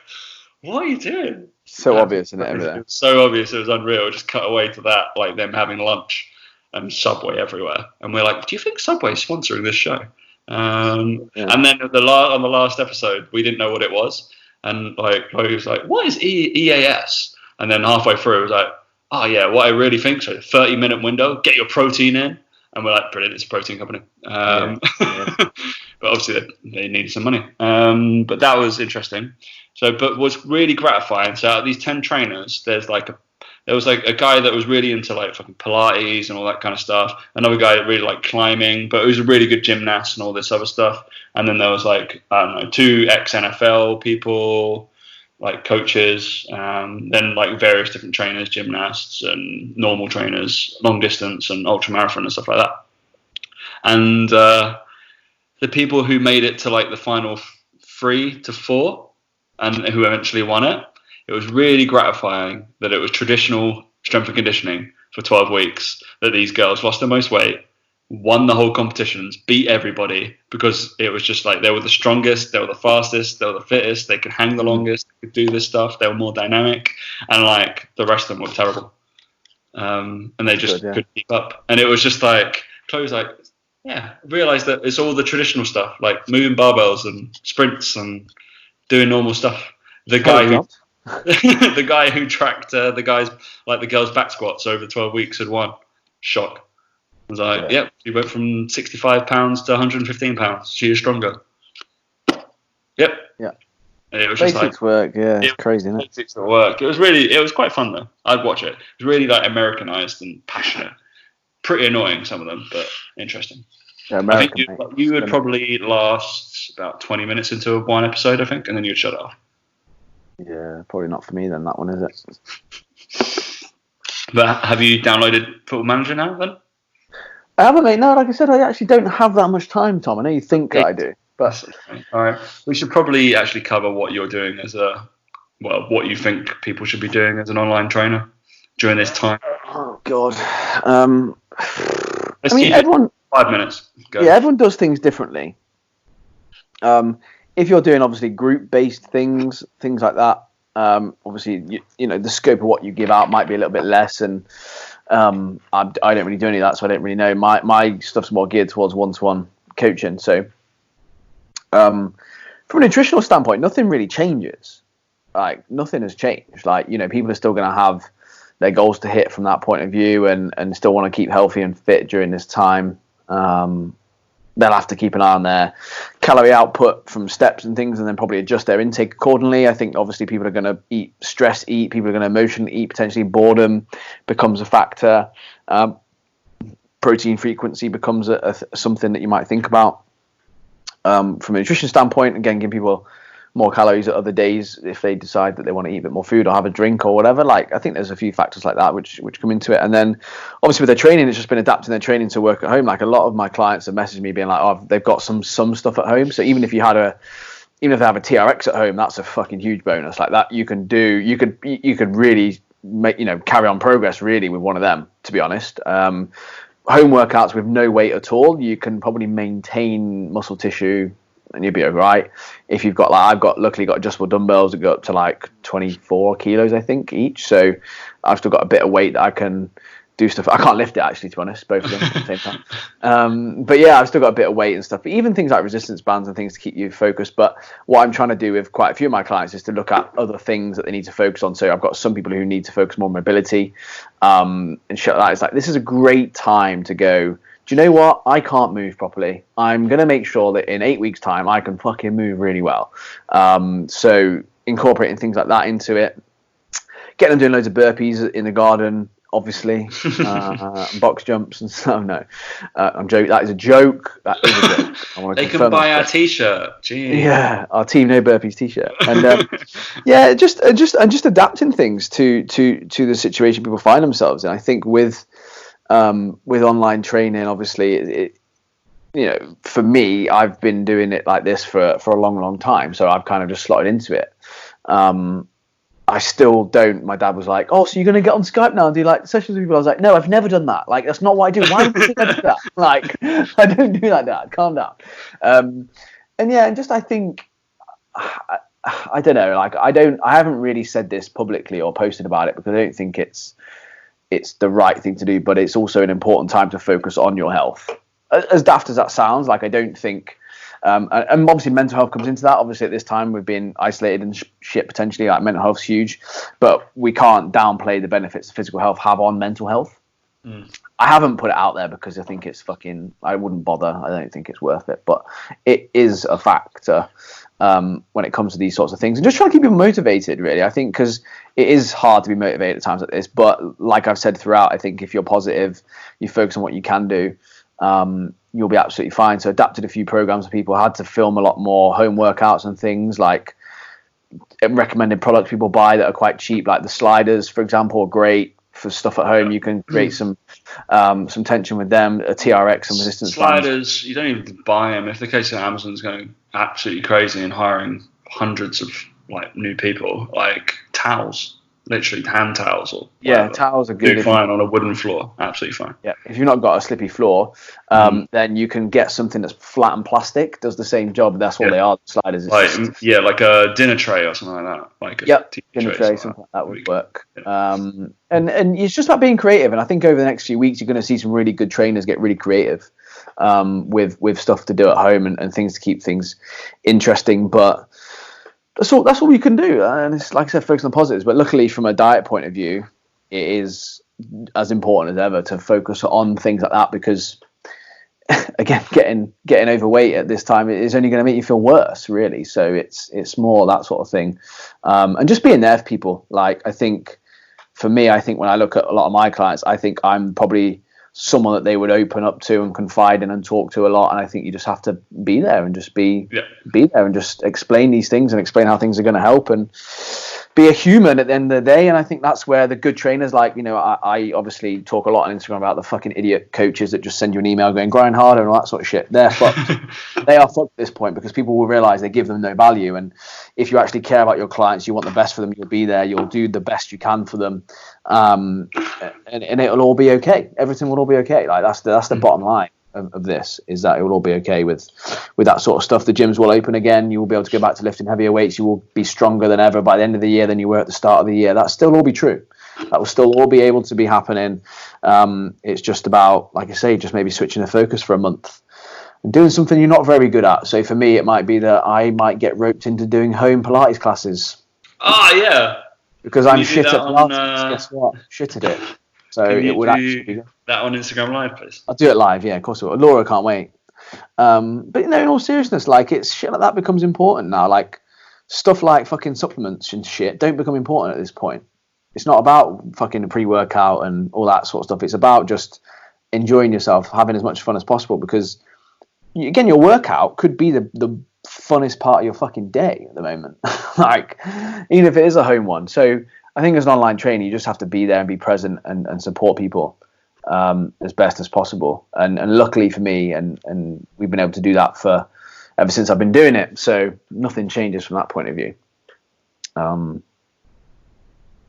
Speaker 1: "What are you doing?"
Speaker 2: So obvious, isn't it?
Speaker 1: It was so obvious, it was unreal. It just cut away to that, like them having lunch and Subway everywhere. And we're like, "Do you think Subway's sponsoring this show?" And then on the last episode, we didn't know what it was. And like Chloe was like, "What is EAS?" And then halfway through, it was like, "Oh yeah, what I really think, so 30-minute window, get your protein in." And we're like, "Brilliant, it's a protein company." But obviously they needed some money. But that was interesting. So, but what's really gratifying, so out of these 10 trainers, there was a guy that was really into like fucking Pilates and all that kind of stuff. Another guy that really liked climbing, but he was a really good gymnast and all this other stuff. And then there was like, I don't know, 2 ex-NFL people, like coaches, then like various different trainers, gymnasts and normal trainers, long distance and ultra marathon and stuff like that. And the people who made it to like the final 3 to 4 and who eventually won it, it was really gratifying that it was traditional strength and conditioning for 12 weeks, that these girls lost the most weight, won the whole competitions, beat everybody, because it was just like they were the strongest, they were the fastest, they were the fittest, they could hang the longest, they could do this stuff, they were more dynamic, and like the rest of them were terrible. And they just couldn't keep up. And it was just like, Chloe's like, "Yeah, I realised that it's all the traditional stuff, like moving barbells and sprints and doing normal stuff." The guy who tracked the girls' back squats over 12 weeks had won. Shock. I was like, "Yep, she went from 65 pounds to 115 pounds. She is stronger." Yep.
Speaker 2: Yeah.
Speaker 1: And it was
Speaker 2: basics
Speaker 1: just like
Speaker 2: work. Yeah, it's crazy, isn't it?
Speaker 1: Basics at work. It was quite fun though. I'd watch it. It was really like Americanized and passionate. Pretty annoying, some of them, but interesting.
Speaker 2: Yeah,
Speaker 1: I think you would probably last about 20 minutes into one episode, I think, and then you'd shut it off.
Speaker 2: Yeah, probably not for me then, that one, is it?
Speaker 1: But have you downloaded Football Manager now then?
Speaker 2: I haven't, mate. No, like I said, I actually don't have that much time, Tom. I know you think I do. But
Speaker 1: all right, we should probably actually cover what you're doing what you think people should be doing as an online trainer during this time.
Speaker 2: Oh, God. I mean, everyone...
Speaker 1: 5 minutes. Go.
Speaker 2: Yeah, everyone does things differently. If you're doing obviously group-based things like that, obviously you know the scope of what you give out might be a little bit less, and I don't really do any of that, so I don't really know. My stuff's more geared towards one-to-one coaching. So from a nutritional standpoint, nothing really changes. Like nothing has changed. Like, you know, people are still going to have their goals to hit from that point of view, and still want to keep healthy and fit during this time. They'll have to keep an eye on their calorie output from steps and things, and then probably adjust their intake accordingly. I think obviously people are going to eat, people are going to emotionally eat, potentially boredom becomes a factor. Protein frequency becomes something that you might think about. From a nutrition standpoint, again, give people more calories at other days if they decide that they want to eat a bit more food or have a drink or whatever. Like, I think there's a few factors like that which come into it. And then obviously with their training, it's just been adapting their training to work at home. Like, a lot of my clients have messaged me being like, "Oh, they've got some stuff at home." So even if they have a TRX at home, that's a fucking huge bonus. Like that you could really make, you know, carry on progress really with one of them, to be honest. Home workouts with no weight at all, you can probably maintain muscle tissue and you'll be all right. If you've got, like, luckily got adjustable dumbbells that go up to like 24 kilos, I think, each. So I've still got a bit of weight that I can do stuff. I can't lift it actually, to be honest, both of them at the same time. But yeah, I've still got a bit of weight and stuff. But even things like resistance bands and things to keep you focused. But what I'm trying to do with quite a few of my clients is to look at other things that they need to focus on. So I've got some people who need to focus more on mobility and shit like that. It's like, this is a great time to go, do you know what? I can't move properly. I'm going to make sure that in 8 weeks' time, I can fucking move really well. So incorporating things like that into it, getting them doing loads of burpees in the garden, obviously, box jumps and stuff. No, I'm joking. That is a joke. That is a joke. I want to
Speaker 1: they can buy our t-shirt. Jeez.
Speaker 2: Yeah, our Team No Burpees t-shirt. And yeah, just adapting things to the situation people find themselves in. I think with online training, obviously, it you know, for me, I've been doing it like this for a long time, so I've kind of just slotted into it. I still don't. My dad was like, "Oh, so you're going to get on Skype now and do like sessions with people?" I was like, "No, I've never done that. Like, that's not what I do. Why would you think I do that? Like, I don't do that, Dad. Calm down." And yeah, and just I think, I don't know. Like, I haven't really said this publicly or posted about it because I don't think it's the right thing to do. But it's also an important time to focus on your health. As daft as that sounds, like I don't think. And obviously mental health comes into that. Obviously at this time we've been isolated and shit potentially, like mental health's huge, but we can't downplay the benefits physical health have on mental health. I haven't put it out there because I think it's I wouldn't bother. I don't think it's worth it, but it is a factor when it comes to these sorts of things, and just trying to keep people motivated really. I think because it is hard to be motivated at times like this, but like I've said throughout, I think if you're positive, you focus on what you can do, you'll be absolutely fine. So adapted a few programs for people. I had to film a lot more home workouts and things, like recommended products people buy that are quite cheap, like the sliders, for example, are great for stuff at home. You can create some tension with them, a TRX and resistance
Speaker 1: sliders
Speaker 2: bands.
Speaker 1: You don't even buy them. If the case of Amazon's going absolutely crazy and hiring hundreds of like new people, like towels, literally hand towels or whatever.
Speaker 2: Yeah, towels are good.
Speaker 1: Do fine on a wooden floor, absolutely fine.
Speaker 2: Yeah, if you've not got a slippy floor, then you can get something that's flat and plastic, does the same job. That's what they are, the sliders.
Speaker 1: It's like a dinner tray or something like that. Like a
Speaker 2: dinner tray, something like that would work. Yeah. And it's just about being creative. And I think over the next few weeks, you're going to see some really good trainers get really creative with stuff to do at home and things to keep things interesting. But that's all we can do. And it's like I said, focus on the positives. But luckily, from a diet point of view, it is as important as ever to focus on things like that, because again, getting overweight at this time is only going to make you feel worse, really. So it's more that sort of thing, and just being there for people. Like, I think for me, when I look at a lot of my clients, I think I'm probably someone that they would open up to and confide in and talk to a lot. And I think you just have to be there and just be there and just explain these things and explain how things are going to help and be a human at the end of the day. And I think that's where the good trainers, like, you know, I obviously talk a lot on Instagram about the fucking idiot coaches that just send you an email going grind harder and all that sort of shit. They're fucked. They are fucked at this point, because people will realize they give them no value. And if you actually care about your clients, you want the best for them, you'll be there, you'll do the best you can for them, and it'll all be okay. Everything will all be okay. Like, that's the bottom line of this, is that it will all be okay with that sort of stuff. The gyms will open again. You will be able to go back to lifting heavier weights. You will be stronger than ever by the end of the year than you were at the start of the year. That still all be true. That will still all be able to be happening. It's just about, like I say, just maybe switching the focus for a month and doing something you're not very good at. So for me, it might be that I might get roped into doing home Pilates classes.
Speaker 1: Yeah.
Speaker 2: Because I'm shit at Pilates. Guess what? Shit at it. So it would actually be
Speaker 1: that on Instagram Live, please.
Speaker 2: I'll do it live, yeah, of course I will. Laura can't wait. But you know, in all seriousness, like, it's shit like that becomes important now. Like, stuff like fucking supplements and shit don't become important at this point. It's not about fucking pre-workout and all that sort of stuff. It's about just enjoying yourself, having as much fun as possible, because again, your workout could be the funnest part of your fucking day at the moment. Like, even if it is a home one. So I think as an online trainer, you just have to be there and be present and support people as best as possible. And luckily for me, and we've been able to do that for ever since I've been doing it. So nothing changes from that point of view. And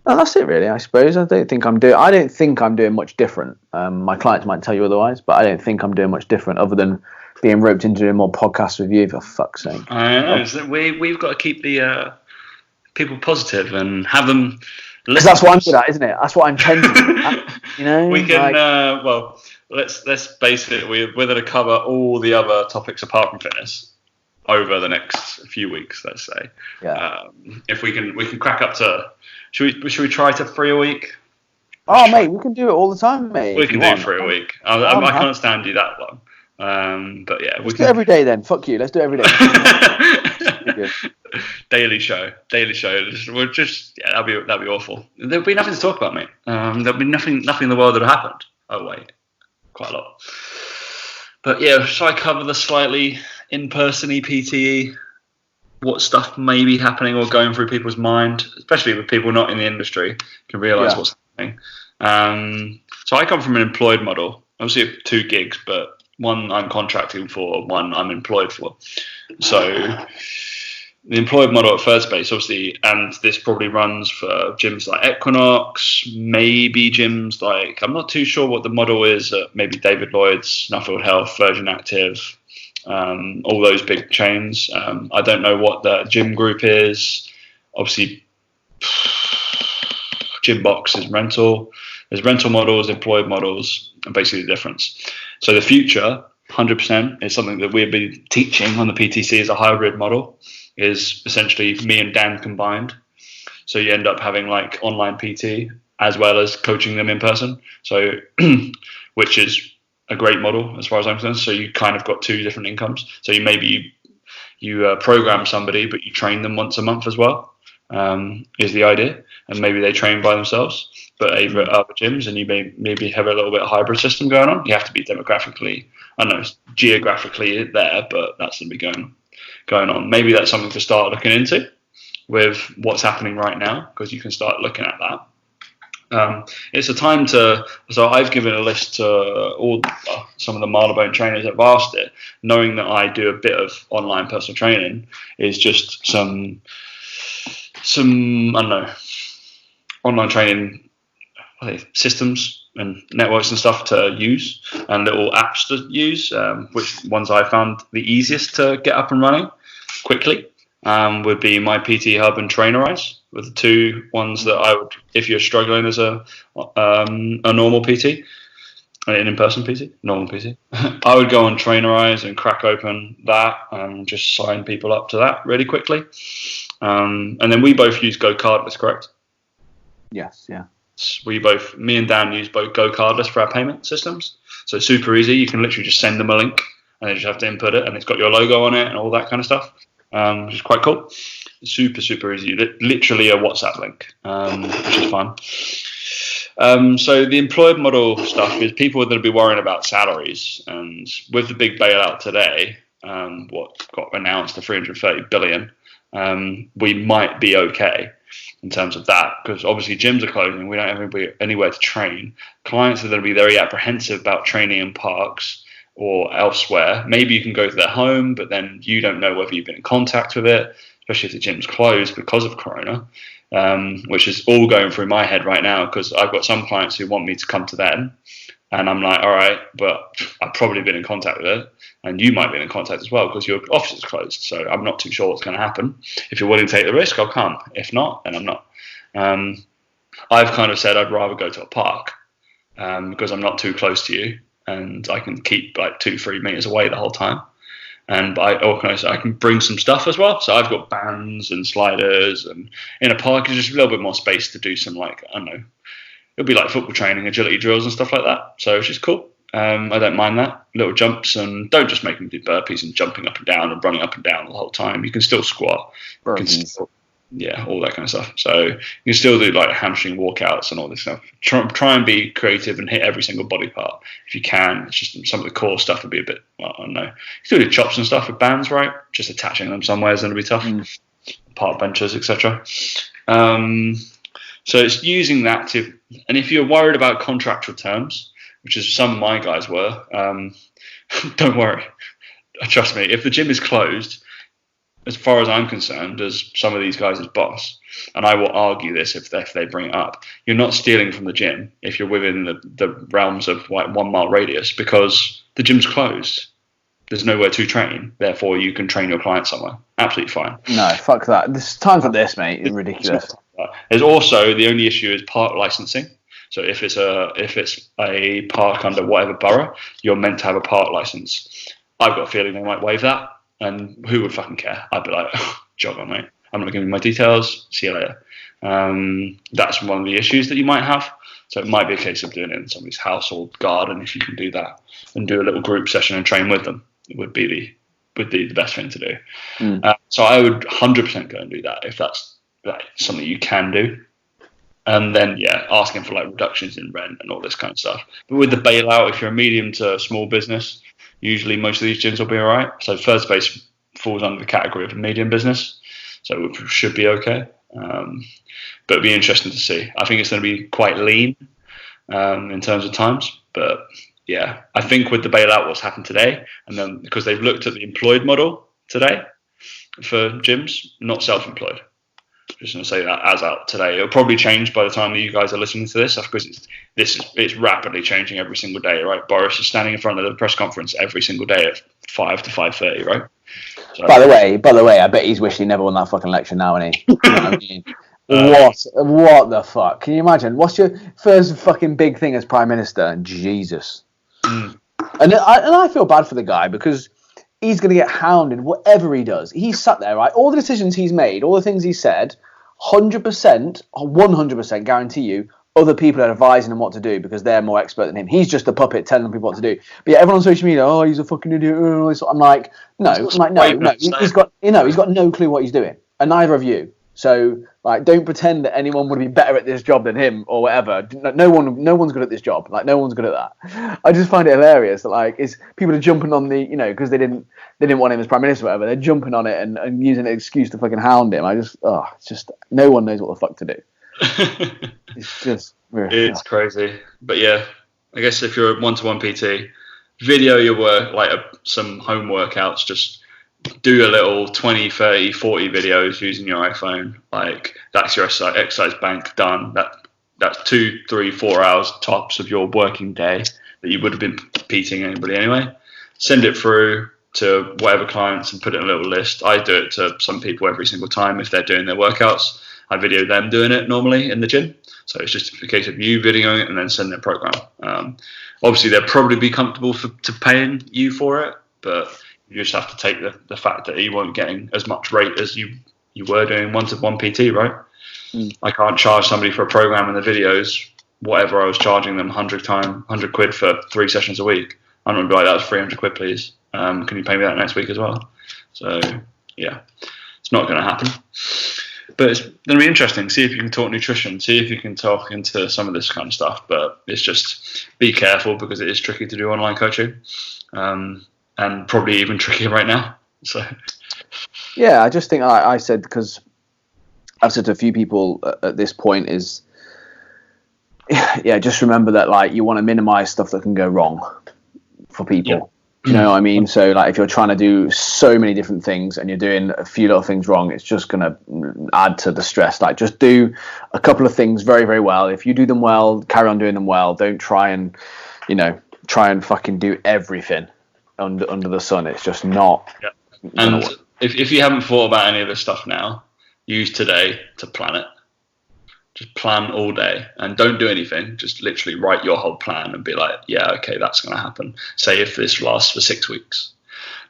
Speaker 2: that's it, really. I suppose I don't think I'm doing much different. My clients might tell you otherwise, but I don't think I'm doing much different other than being roped into doing more podcasts with you, for fuck's sake.
Speaker 1: I know. So we've got to keep the people positive and have them
Speaker 2: Because that's what I'm good at, isn't it? That's what I'm tend to do at, you know.
Speaker 1: We can well, let's base it. We're going to cover all the other topics apart from fitness over the next few weeks. Let's say, if we can crack up to, should we try to 3 a week?
Speaker 2: Mate, we can do it all the time, mate.
Speaker 1: We can do 3 a week. I can't stand you that long. But yeah,
Speaker 2: let's do it every day then. Fuck you. Let's do it every day.
Speaker 1: Daily show. We'll just that'd be awful. There'll be nothing to talk about, mate. There'll be nothing in the world that happened. Oh wait, quite a lot. But yeah, shall I cover the slightly in-person PTE? What stuff may be happening or going through people's mind, especially with people not in the industry, can realise what's happening. So I come from an employed model. Obviously, 2 gigs, but one I'm contracting for, one I'm employed for. So the employed model at Third Space, obviously, and this probably runs for gyms like Equinox, maybe gyms like, I'm not too sure what the model is at maybe David Lloyd's, Nuffield Health, Virgin Active, all those big chains. I don't know what the gym group is. Obviously, Gym Box is rental. There's rental models, employed models, and basically the difference. So the future, 100%, is something that we've been teaching on the PTC as a hybrid model, is essentially me and Dan combined. So you end up having like online PT as well as coaching them in person. So, which is a great model as far as I'm concerned. So you kind of got 2 different incomes. So you program somebody, but you train them once a month as well, is the idea. And maybe they train by themselves, but over at other gyms, and you maybe have a little bit of hybrid system going on. You have to be demographically, I don't know, geographically there, but that's going to be going on. Maybe that's something to start looking into with what's happening right now, because you can start looking at that. It's a time to, so I've given a list to some of the Marylebone trainers that have asked it, knowing that I do a bit of online personal training, is just some I don't know, online training systems and networks and stuff to use, and little apps to use, which ones I found the easiest to get up and running quickly would be My PT Hub and Trainerize, with the 2 ones that I would, if you're struggling as a normal PT, an in-person PT, normal PT, I would go on Trainerize and crack open that and just sign people up to that really quickly. And then we both use Go Cardless, correct?
Speaker 2: Yes, yeah.
Speaker 1: Me and Dan use both Go Cardless for our payment systems. So it's super easy. You can literally just send them a link and they just have to input it, and it's got your logo on it and all that kind of stuff, which is quite cool. Super, super easy. Literally a WhatsApp link, which is fun. So the employed model stuff is people are going to be worrying about salaries, and with the big bailout today, what got announced, the 330 billion, we might be okay in terms of that, because obviously gyms are closing. We don't have anywhere to train. Clients are going to be very apprehensive about training in parks or elsewhere. Maybe you can go to their home, but then you don't know whether you've been in contact with it, especially if the gym's closed because of Corona, which is all going through my head right now, because I've got some clients who want me to come to them, and I'm like, all right, but I've probably been in contact with it, and you might be in contact as well because your office is closed. So I'm not too sure what's going to happen. If you're willing to take the risk, I'll come. If not, then I'm not. I've kind of said I'd rather go to a park because I'm not too close to you, and I can keep like 2-3 meters away the whole time. And I can bring some stuff as well. So I've got bands and sliders, and in a park there's just a little bit more space to do some, like, I don't know, it'll be like football training, agility drills and stuff like that. So it's just cool. I don't mind that. Little jumps, and don't just make them do burpees and jumping up and down and running up and down the whole time. You can still squat. Yeah, all that kind of stuff. So you can still do like hamstring walkouts and all this stuff. Try and be creative and hit every single body part if you can. It's just some of the core stuff would be a bit, well, I don't know. You can still do chops and stuff with bands, right? Just attaching them somewhere is going to be tough. Park benches, etc. So it's using that to, and if you're worried about contractual terms, which is some of my guys were, don't worry. Trust me, if the gym is closed, as far as I'm concerned, as some of these guys' boss, and I will argue this if they bring it up, you're not stealing from the gym if you're within the realms of like 1 mile radius, because the gym's closed. There's nowhere to train. Therefore, you can train your client somewhere. Absolutely fine.
Speaker 2: No, fuck that. There's times like this, mate. It's ridiculous.
Speaker 1: There's also the only issue is park licensing. So if it's a park under whatever borough, you're meant to have a park license. I've got a feeling they might waive that, and who would fucking care? I'd be like, oh, jog on, mate. I'm not giving you my details. See you later. That's one of the issues that you might have. So it might be a case of doing it in somebody's house or garden if you can do that, and do a little group session and train with them. It would be the best thing to do. So I would 100% go and do that if that's something you can do. And then, asking for like reductions in rent and all this kind of stuff. But with the bailout, if you're a medium to small business, usually most of these gyms will be all right. So Third Space falls under the category of a medium business, so it should be okay. But it'd be interesting to see. I think it's going to be quite lean in terms of times. But yeah, I think with the bailout, what's happened today, and then because they've looked at the employed model today for gyms, not self-employed. Just going to say that as out today. It'll probably change by the time that you guys are listening to this, because it's rapidly changing every single day, right? Boris is standing in front of the press conference every single day at 5 to 5:30, right? So,
Speaker 2: by the way, I bet he's wished he never won that fucking election now, isn't he? You know what I mean? What the fuck? Can you imagine? What's your first fucking big thing as Prime Minister? Jesus. And I feel bad for the guy, because he's going to get hounded whatever he does. He's sat there, right? All the decisions he's made, all the things he said, 100%, 100% guarantee you, other people are advising him what to do because they're more expert than him. He's just a puppet telling people what to do. But yeah, everyone on social media, oh, he's a fucking idiot. I'm like, no. He's got no clue what he's doing, and neither have you. So, like, don't pretend that anyone would be better at this job than him or whatever. No one's good at this job. Like, no one's good at that. I just find it hilarious that, like, people are jumping on the, because they didn't want him as Prime Minister or whatever. They're jumping on it and using an excuse to fucking hound him. It's just no one knows what the fuck to do. It's
Speaker 1: crazy. But yeah, I guess if you're a one-to-one PT, video your work, like some home workouts, just do a little 20, 30, 40 videos using your iPhone. Like, that's your exercise bank done. That's 2, 3, 4 hours tops of your working day that you would have been PTing anybody anyway. Send it through to whatever clients and put it in a little list. I do it to some people every single time if they're doing their workouts. I video them doing it normally in the gym. So it's just a case of you videoing it and then sending a program. Obviously, they'll probably be comfortable to paying you for it, but you just have to take the fact that you weren't getting as much rate as you were doing one-to-one PT, right? I can't charge somebody for a program and the videos whatever I was charging them 100 quid for 3 sessions a week. I'm not going to be like, that was 300 quid, please. Can you pay me that next week as well? So, yeah, it's not going to happen. But it's going to be interesting. See if you can talk nutrition. See if you can talk into some of this kind of stuff. But it's just be careful, because it is tricky to do online coaching. And probably even trickier right now. So,
Speaker 2: yeah, I just think I said, because I've said to a few people at this point is, just remember that, like, you want to minimize stuff that can go wrong for people. Yeah. You know what I mean? So, like, if you're trying to do so many different things and you're doing a few little things wrong, it's just going to add to the stress. Like, just do a couple of things very, very well. If you do them well, carry on doing them well. Don't try and fucking do everything under the sun. It's just not. Yeah.
Speaker 1: And if you haven't thought about any of this stuff now, use today to plan it. Just plan all day and don't do anything. Just literally write your whole plan and be like, yeah, okay, that's going to happen. Say if this lasts for 6 weeks,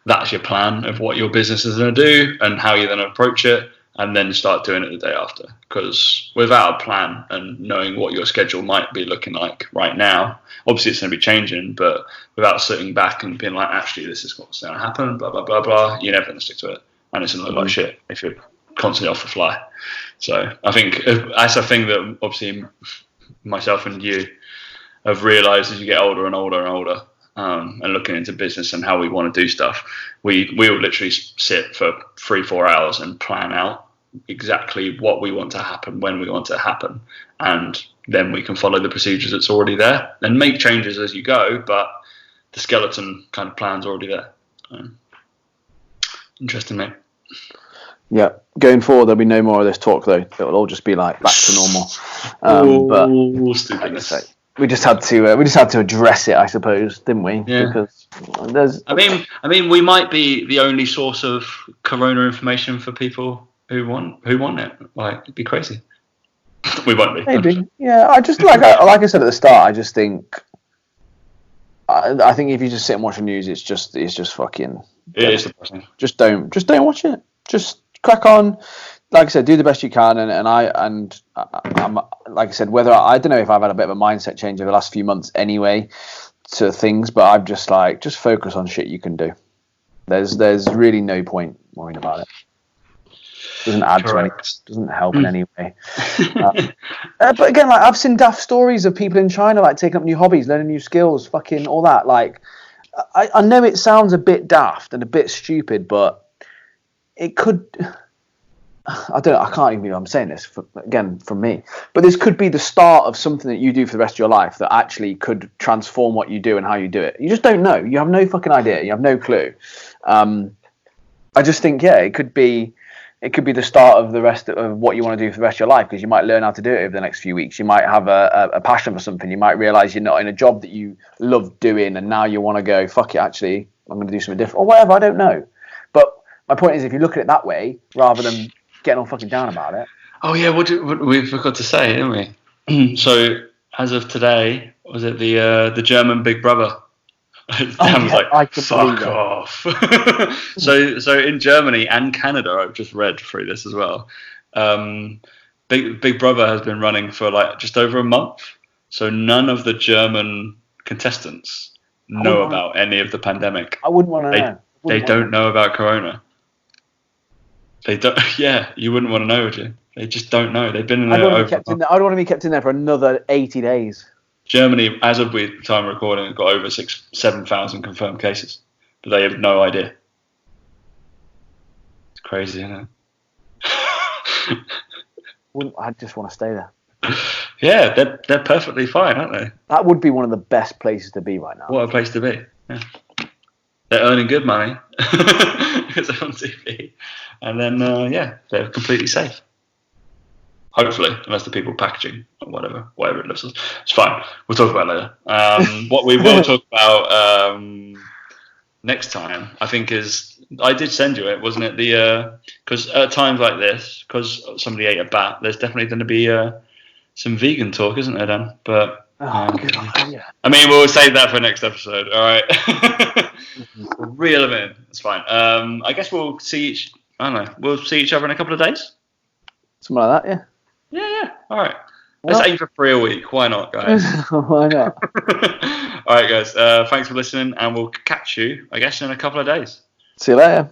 Speaker 1: that's your plan of what your business is going to do and how you're going to approach it, and then start doing it the day after. Because without a plan and knowing what your schedule might be looking like right now, obviously it's going to be changing, but without sitting back and being like, actually, this is what's going to happen, blah, blah, blah, blah, you're never going to stick to it. And it's going to look like shit if you're constantly off the fly. So I think that's a thing that obviously myself and you have realised as you get older and older and older, and looking into business and how we want to do stuff. We will literally sit for 3-4 hours and plan out exactly what we want to happen, when we want it to happen, and then we can follow the procedures that's already there and make changes as you go, but the skeleton kind of plan's already there. Interesting, mate.
Speaker 2: Yeah, going forward there'll be no more of this talk though. It'll all just be like back to normal. But
Speaker 1: stupidness.
Speaker 2: We just had to address it, I suppose, didn't we?
Speaker 1: Yeah.
Speaker 2: Because there's.
Speaker 1: I mean, we might be the only source of corona information for people who want it. Like, it'd be crazy. We won't be.
Speaker 2: Maybe. Yeah. I just like I said at the start. I just think. I think if you just sit and watch the news, it's just fucking.
Speaker 1: It is depressing.
Speaker 2: Just don't watch it. Just crack on. Like I said, do the best you can, and I'm like I said, whether I don't know if I've had a bit of a mindset change over the last few months anyway to things, but I've just focus on shit you can do. There's really no point worrying about it. Doesn't add to anything. Doesn't help in any way. But again, like I've seen daft stories of people in China like taking up new hobbies, learning new skills, fucking all that. Like I know it sounds a bit daft and a bit stupid, but it could. I can't even believe I'm saying this again from me, but this could be the start of something that you do for the rest of your life that actually could transform what you do and how you do it. You just don't know. You have no fucking idea. You have no clue. I just think, it could be the start of the rest of what you want to do for the rest of your life, because you might learn how to do it over the next few weeks. You might have a passion for something. You might realize you're not in a job that you love doing, and now you want to go, fuck it, actually, I'm going to do something different or whatever. I don't know. But my point is, if you look at it that way, rather than getting all fucking down about it.
Speaker 1: Oh yeah, what we forgot to say, didn't we? So as of today, was it the German Big Brother? Dan was like, fuck off. So in Germany and Canada, I've just read through this as well. Big Brother has been running for like just over a month. So none of the German contestants know about any of the pandemic.
Speaker 2: I wouldn't want to know.
Speaker 1: They don't know about Corona. They don't. Yeah, you wouldn't want to know, would you? They just don't know. They've been in there. I
Speaker 2: don't want to be kept in there for another 80 days.
Speaker 1: Germany, as of the time of recording, has got over 7,000 confirmed cases, but they have no idea. It's crazy, isn't it?
Speaker 2: I just want to stay there.
Speaker 1: Yeah, they're perfectly fine, aren't they?
Speaker 2: That would be one of the best places to be right now.
Speaker 1: What a place to be. Yeah. They're earning good money because they're on TV. And then, they're completely safe. Hopefully, unless the people packaging or whatever it looks like. It's fine. We'll talk about it later. What we will talk about next time, I think, is... I did send you it, wasn't it? Because at times like this, because somebody ate a bat, there's definitely going to be some vegan talk, isn't there, Dan? But...
Speaker 2: yeah.
Speaker 1: I mean, we'll save that for next episode. All right. We'll reel them in. It's fine. I guess we'll see each other in a couple of days.
Speaker 2: Something like that, yeah.
Speaker 1: Yeah. All right. Let's aim for 3 a week. Why not, guys?
Speaker 2: Why not?
Speaker 1: All right, guys. Thanks for listening, and we'll catch you, I guess, in a couple of days.
Speaker 2: See you later.